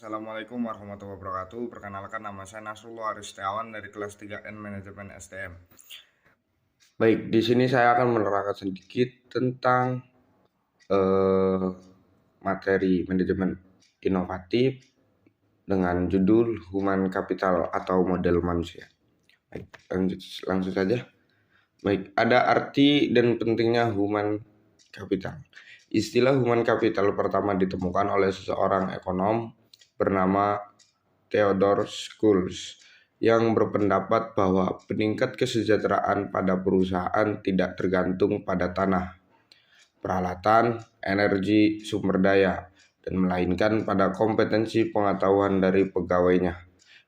Assalamualaikum warahmatullahi wabarakatuh. Perkenalkan, nama saya Nasrullah Aris Setiawan dari kelas 3N Manajemen STM. Baik, di sini saya akan menerangkan sedikit tentang materi manajemen inovatif dengan judul Human Capital atau model manusia. Baik, langsung saja. Baik, ada arti dan pentingnya human capital. Istilah human capital pertama ditemukan oleh seseorang ekonom bernama Theodore Schultz yang berpendapat bahwa peningkat kesejahteraan pada perusahaan tidak tergantung pada tanah, peralatan, energi, sumber daya, dan melainkan pada kompetensi pengetahuan dari pegawainya.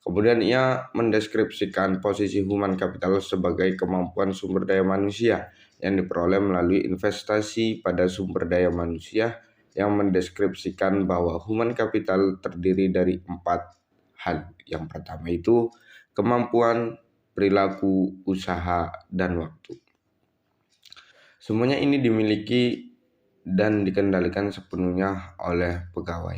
Kemudian ia mendeskripsikan posisi human capital sebagai kemampuan sumber daya manusia yang diperoleh melalui investasi pada sumber daya manusia, yang mendeskripsikan bahwa human capital terdiri dari 4 hal. Yang pertama itu kemampuan, perilaku, usaha, dan waktu. Semuanya ini dimiliki dan dikendalikan sepenuhnya oleh pegawai.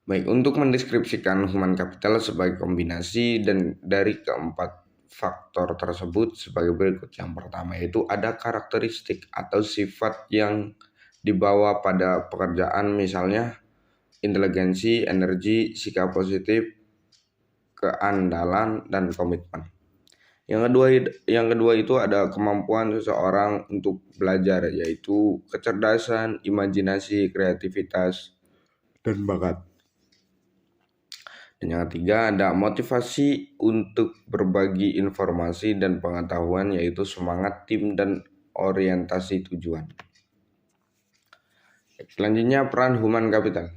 Baik, untuk mendeskripsikan human capital sebagai kombinasi dan dari keempat faktor tersebut sebagai berikut. Yang pertama yaitu ada karakteristik atau sifat yang dibawa pada pekerjaan, misalnya inteligensi, energi, sikap positif, keandalan, dan komitmen. Yang kedua itu ada kemampuan seseorang untuk belajar, yaitu kecerdasan, imajinasi, kreativitas, dan bakat. Dan yang ketiga ada motivasi untuk berbagi informasi dan pengetahuan, yaitu semangat tim dan orientasi tujuan. Selanjutnya, peran human capital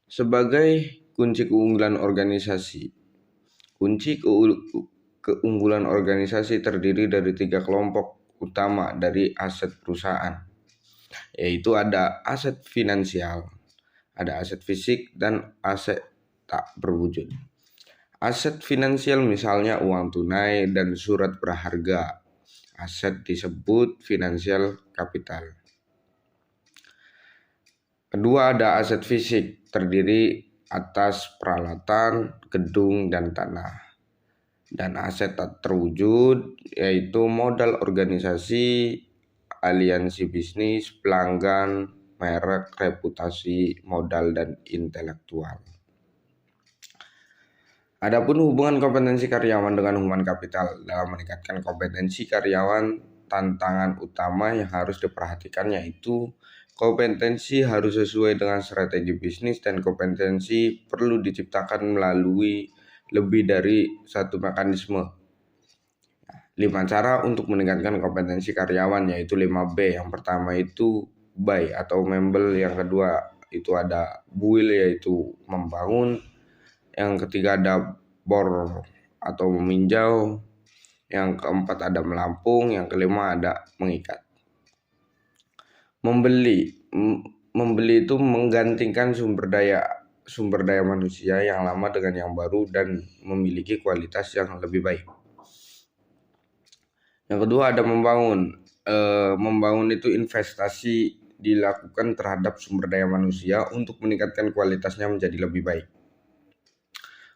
sebagai kunci keunggulan organisasi. Kunci keunggulan organisasi terdiri dari 3 kelompok utama dari aset perusahaan, yaitu ada aset finansial, ada aset fisik, dan aset tak berwujud. Aset finansial misalnya uang tunai dan surat berharga. Aset disebut financial capital. Kedua ada aset fisik, terdiri atas peralatan, gedung, dan tanah. Dan aset tak terwujud yaitu modal organisasi, aliansi bisnis, pelanggan, merek, reputasi, modal, dan intelektual. Adapun hubungan kompetensi karyawan dengan human capital dalam meningkatkan kompetensi karyawan, tantangan utama yang harus diperhatikan yaitu kompetensi harus sesuai dengan strategi bisnis, dan kompetensi perlu diciptakan melalui lebih dari satu mekanisme. 5 cara untuk meningkatkan kompetensi karyawan yaitu 5B. Yang pertama itu buy atau membel, yang kedua itu ada build yaitu membangun, yang ketiga ada borrow atau meminjau, yang keempat ada melampung, yang kelima ada mengikat. Membeli itu menggantikan sumber daya manusia yang lama dengan yang baru dan memiliki kualitas yang lebih baik. Yang kedua ada membangun. Membangun itu investasi dilakukan terhadap sumber daya manusia untuk meningkatkan kualitasnya menjadi lebih baik.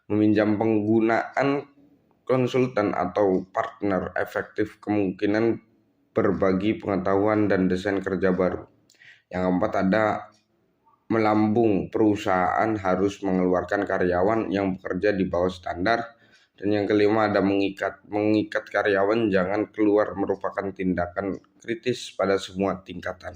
Meminjam, penggunaan konsultan atau partner efektif, kemungkinan berbagi pengetahuan dan desain kerja baru. Yang keempat ada melambung, perusahaan harus mengeluarkan karyawan yang bekerja di bawah standar. Dan yang kelima ada mengikat karyawan jangan keluar, merupakan tindakan kritis pada semua tingkatan.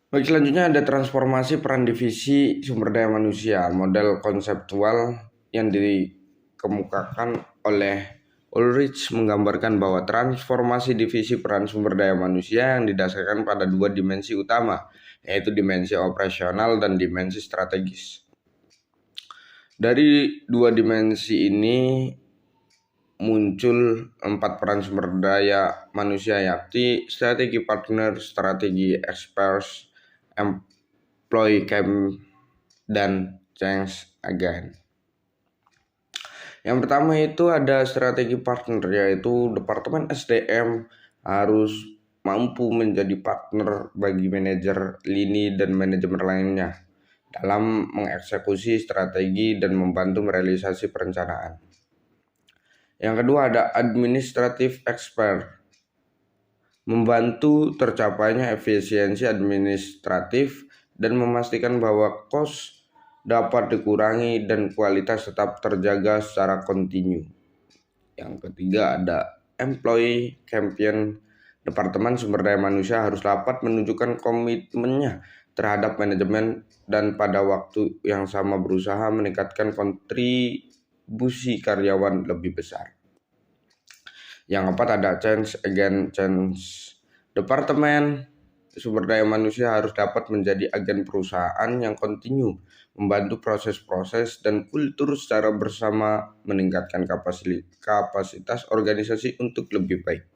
Baik, selanjutnya ada transformasi peran divisi sumber daya manusia. Model konseptual yang dikemukakan oleh Ulrich menggambarkan bahwa transformasi divisi peran sumber daya manusia yang didasarkan pada 2 dimensi utama, yaitu dimensi operasional dan dimensi strategis. Dari 2 dimensi ini muncul 4 peran sumber daya manusia, yakni strategi partner, strategi experts, employee camp, dan change agent. Yang pertama itu ada strategi partner, yaitu Departemen SDM harus mampu menjadi partner bagi manajer lini dan manajemen lainnya dalam mengeksekusi strategi dan membantu merealisasi perencanaan. Yang kedua ada administrative expert, membantu tercapainya efisiensi administratif dan memastikan bahwa kos dapat dikurangi dan kualitas tetap terjaga secara kontinu. Yang ketiga ada employee champion, departemen sumber daya manusia harus dapat menunjukkan komitmennya terhadap manajemen dan pada waktu yang sama berusaha meningkatkan kontribusi karyawan lebih besar. Yang keempat ada change agent change. Departemen sumber daya manusia harus dapat menjadi agen perusahaan yang kontinu, membantu proses-proses dan kultur secara bersama, meningkatkan kapasitas organisasi untuk lebih baik.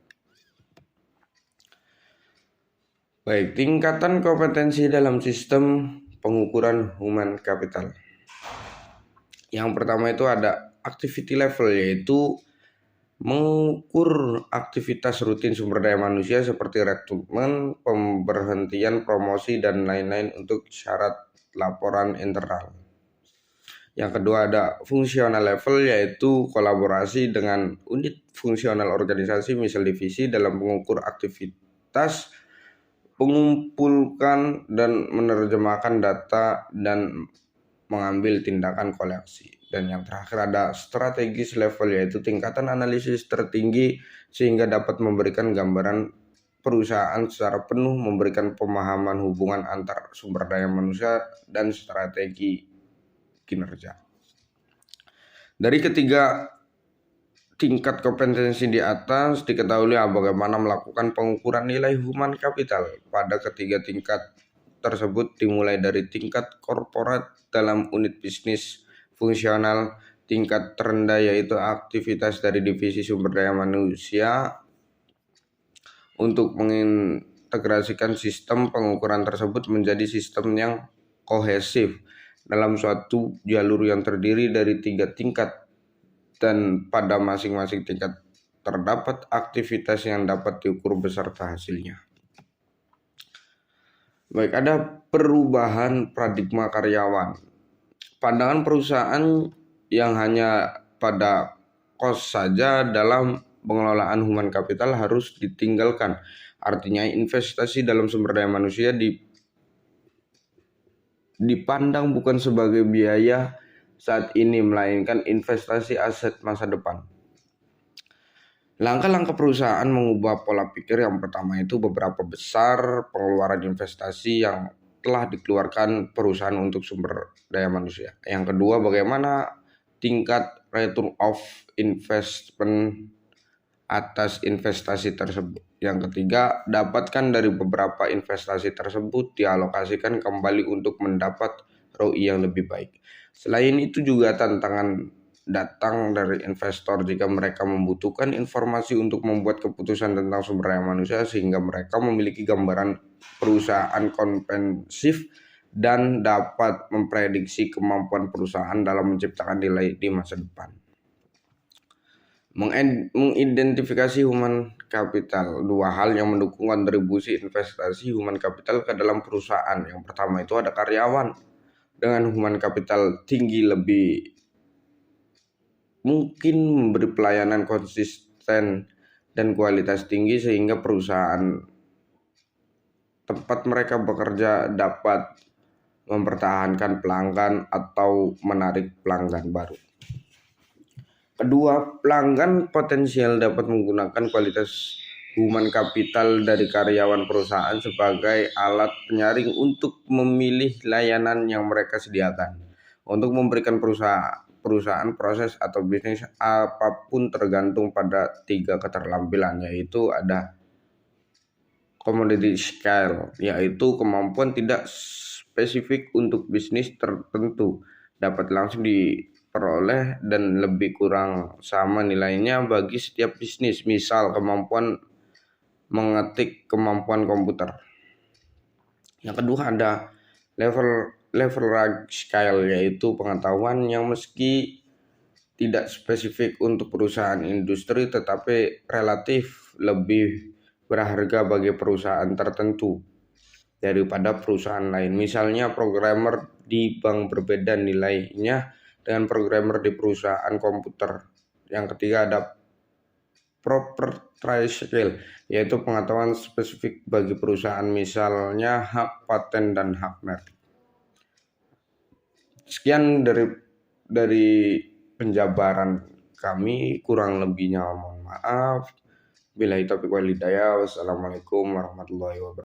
Baik, tingkatan kompetensi dalam sistem pengukuran human capital. Yang pertama itu ada activity level, yaitu mengukur aktivitas rutin sumber daya manusia seperti rekrutmen, pemberhentian, promosi, dan lain-lain untuk syarat laporan internal. Yang kedua ada fungsional level, yaitu kolaborasi dengan unit fungsional organisasi misal divisi dalam mengukur aktivitas, mengumpulkan dan menerjemahkan data dan mengambil tindakan koleksi. Dan yang terakhir ada strategis level, yaitu tingkatan analisis tertinggi sehingga dapat memberikan gambaran perusahaan secara penuh, memberikan pemahaman hubungan antar sumber daya manusia dan strategi kinerja. Dari ketiga tingkat kompetensi di atas diketahui bagaimana melakukan pengukuran nilai human capital. Pada ketiga tingkat tersebut dimulai dari tingkat korporat dalam unit bisnis fungsional, tingkat terendah yaitu aktivitas dari divisi sumber daya manusia untuk mengintegrasikan sistem pengukuran tersebut menjadi sistem yang kohesif dalam suatu jalur yang terdiri dari 3 tingkat, dan pada masing-masing tingkat terdapat aktivitas yang dapat diukur beserta hasilnya. Baik, ada perubahan paradigma karyawan. Pandangan perusahaan yang hanya pada kos saja dalam pengelolaan human capital harus ditinggalkan. Artinya investasi dalam sumber daya manusia dipandang bukan sebagai biaya saat ini, melainkan investasi aset masa depan. Langkah-langkah perusahaan mengubah pola pikir. Yang pertama itu beberapa besar pengeluaran investasi yang telah dikeluarkan perusahaan untuk sumber daya manusia. Yang kedua, bagaimana tingkat return of investment atas investasi tersebut. Yang ketiga, dapatkan dari beberapa investasi tersebut dialokasikan kembali untuk mendapat ROI yang lebih baik. Selain itu juga tantangan datang dari investor jika mereka membutuhkan informasi untuk membuat keputusan tentang sumber daya manusia, sehingga mereka memiliki gambaran perusahaan komprehensif dan dapat memprediksi kemampuan perusahaan dalam menciptakan nilai di masa depan. Mengidentifikasi human capital. 2 hal yang mendukung kontribusi investasi human capital ke dalam perusahaan. Yang pertama itu ada karyawan dengan human capital tinggi lebih mungkin memberi pelayanan konsisten dan kualitas tinggi, sehingga perusahaan tempat mereka bekerja dapat mempertahankan pelanggan atau menarik pelanggan baru. Kedua, pelanggan potensial dapat menggunakan kualitas human capital dari karyawan perusahaan sebagai alat penyaring untuk memilih layanan yang mereka sediakan. Untuk memberikan perusahaan proses atau bisnis apapun tergantung pada 3 keterampilan, yaitu ada commodity scale, yaitu kemampuan tidak spesifik untuk bisnis tertentu, dapat langsung diperoleh dan lebih kurang sama nilainya bagi setiap bisnis. Misal kemampuan mengetik, kemampuan komputer. Yang kedua ada leverage scale, yaitu pengetahuan yang meski tidak spesifik untuk perusahaan industri tetapi relatif lebih berharga bagi perusahaan tertentu daripada perusahaan lain. Misalnya programmer di bank berbeda nilainya dengan programmer di perusahaan komputer. Yang ketiga ada proprietary skill, yaitu pengetahuan spesifik bagi perusahaan, misalnya hak paten dan hak merek. Sekian dari penjabaran kami, kurang lebihnya mohon maaf. Billahi taufiq wal hidayah. Wassalamualaikum warahmatullahi wabarakatuh.